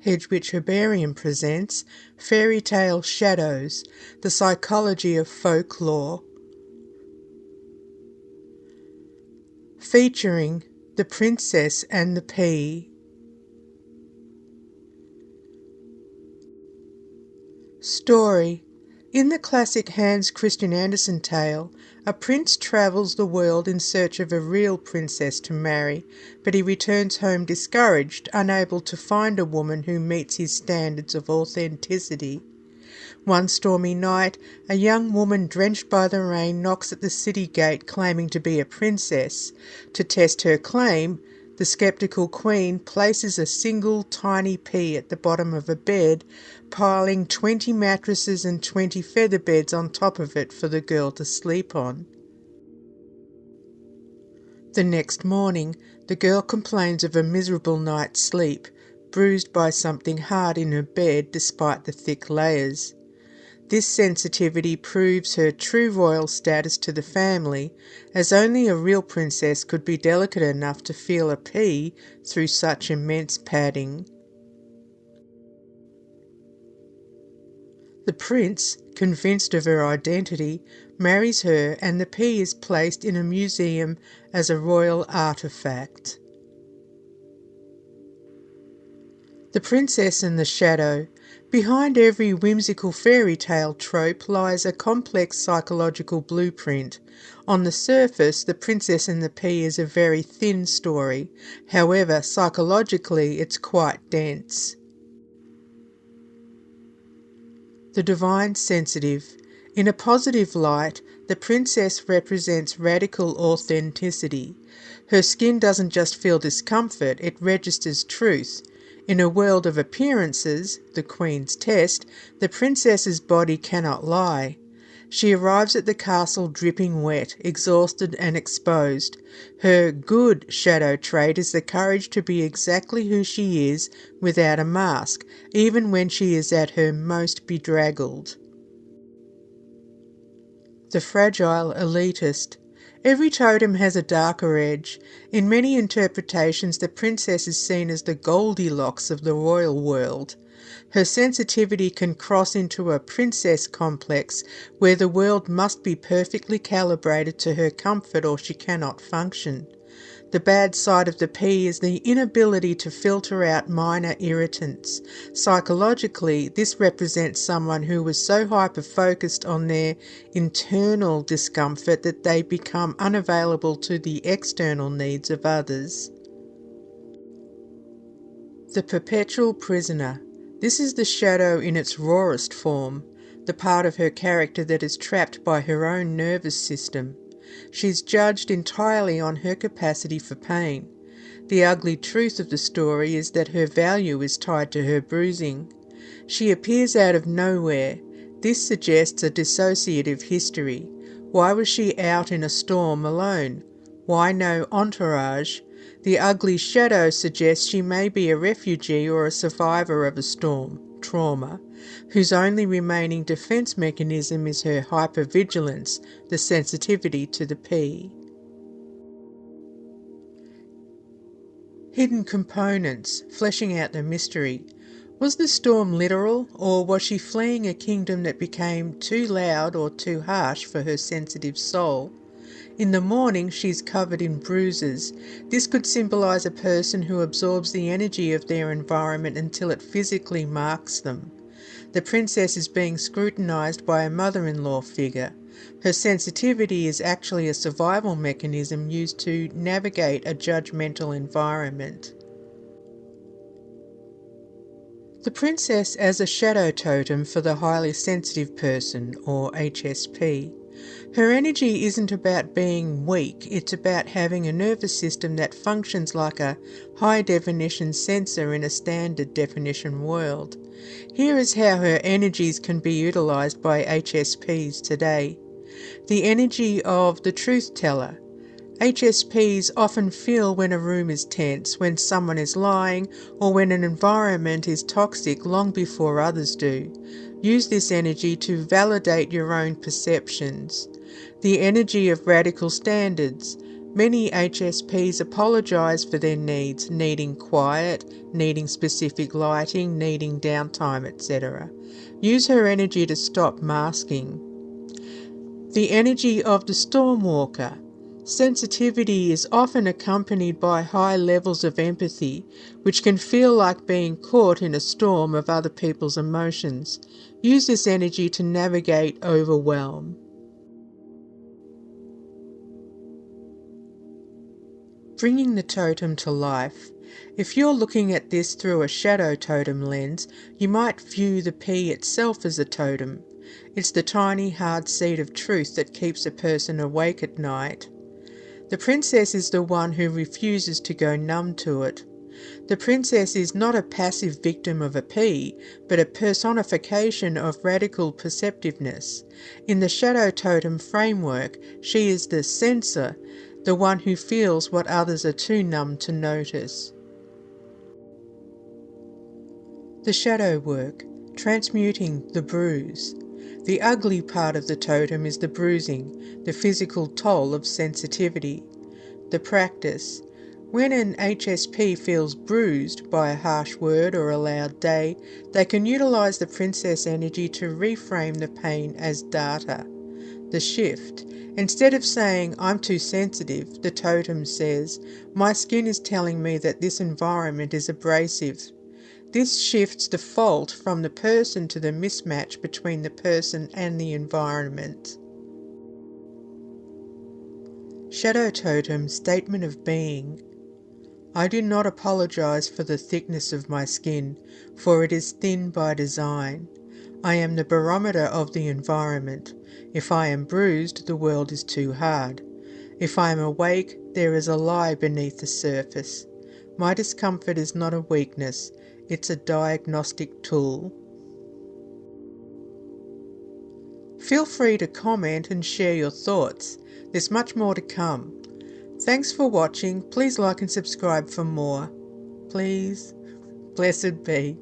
Hedgewitch Herbarium presents Fairy Tale Shadows, the Psychology of Folklore, featuring The Princess and the Pea. Story. In the classic Hans Christian Andersen tale, a prince travels the world in search of a real princess to marry, but he returns home discouraged, unable to find a woman who meets his standards of authenticity. One stormy night, a young woman drenched by the rain knocks at the city gate claiming to be a princess. To test her claim, the sceptical queen places a single tiny pea at the bottom of a bed, piling 20 mattresses and 20 feather beds on top of it for the girl to sleep on. The next morning, the girl complains of a miserable night's sleep, bruised by something hard in her bed despite the thick layers. This sensitivity proves her true royal status to the family, as only a real princess could be delicate enough to feel a pea through such immense padding. The prince, convinced of her identity, marries her, and the pea is placed in a museum as a royal artefact. The Princess and the Shadow. Behind every whimsical fairy tale trope lies a complex psychological blueprint. On the surface, The Princess and the Pea is a very thin story. However, psychologically it's quite dense. The Divine Sensitive. In a positive light, the princess represents radical authenticity. Her skin doesn't just feel discomfort, it registers truth. In a world of appearances, the Queen's test, the princess's body cannot lie. She arrives at the castle dripping wet, exhausted and exposed. Her good shadow trait is the courage to be exactly who she is without a mask, even when she is at her most bedraggled. The Fragile Elitist. Every totem has a darker edge. In many interpretations, the princess is seen as the Goldilocks of the royal world. Her sensitivity can cross into a princess complex where the world must be perfectly calibrated to her comfort or she cannot function. The bad side of the pea is the inability to filter out minor irritants. Psychologically, this represents someone who was so hyper-focused on their internal discomfort that they become unavailable to the external needs of others. The Perpetual Prisoner. This is the shadow in its rawest form, the part of her character that is trapped by her own nervous system. She is judged entirely on her capacity for pain. The ugly truth of the story is that her value is tied to her bruising. She appears out of nowhere. This suggests a dissociative history. Why was she out in a storm alone? Why no entourage? The ugly shadow suggests she may be a refugee or a survivor of a storm, trauma, whose only remaining defence mechanism is her hypervigilance, the sensitivity to the pea. Hidden components, fleshing out the mystery. Was the storm literal, or was she fleeing a kingdom that became too loud or too harsh for her sensitive soul? In the morning she is covered in bruises. This could symbolise a person who absorbs the energy of their environment until it physically marks them. The princess is being scrutinised by a mother-in-law figure. Her sensitivity is actually a survival mechanism used to navigate a judgmental environment. The princess as a shadow totem for the highly sensitive person, or HSP. Her energy isn't about being weak, it's about having a nervous system that functions like a high-definition sensor in a standard-definition world. Here is how her energies can be utilised by HSPs today. The energy of the truth teller. HSPs often feel when a room is tense, when someone is lying, or when an environment is toxic long before others do. Use this energy to validate your own perceptions. The energy of radical standards. Many HSPs apologise for their needs, needing quiet, needing specific lighting, needing downtime, etc. Use her energy to stop masking. The energy of the Stormwalker. Sensitivity is often accompanied by high levels of empathy, which can feel like being caught in a storm of other people's emotions. Use this energy to navigate overwhelm. Bringing the totem to life. If you're looking at this through a shadow totem lens, you might view the P itself as a totem. It's the tiny hard seed of truth that keeps a person awake at night. The princess is the one who refuses to go numb to it. The princess is not a passive victim of a P, but a personification of radical perceptiveness. In the shadow totem framework, she is the sensor, the one who feels what others are too numb to notice. The shadow work, transmuting the bruise. The ugly part of the totem is the bruising, the physical toll of sensitivity. The practice. When an HSP feels bruised by a harsh word or a loud day, they can utilise the princess energy to reframe the pain as data. The shift. Instead of saying, "I'm too sensitive," the totem says, "My skin is telling me that this environment is abrasive." This shifts the fault from the person to the mismatch between the person and the environment. Shadow Totem Statement of Being. I do not apologise for the thickness of my skin, for it is thin by design. I am the barometer of the environment. If I am bruised, the world is too hard. If I am awake, there is a lie beneath the surface. My discomfort is not a weakness, it's a diagnostic tool. Feel free to comment and share your thoughts. There's much more to come. Thanks for watching. Please like and subscribe for more. Please. Blessed be.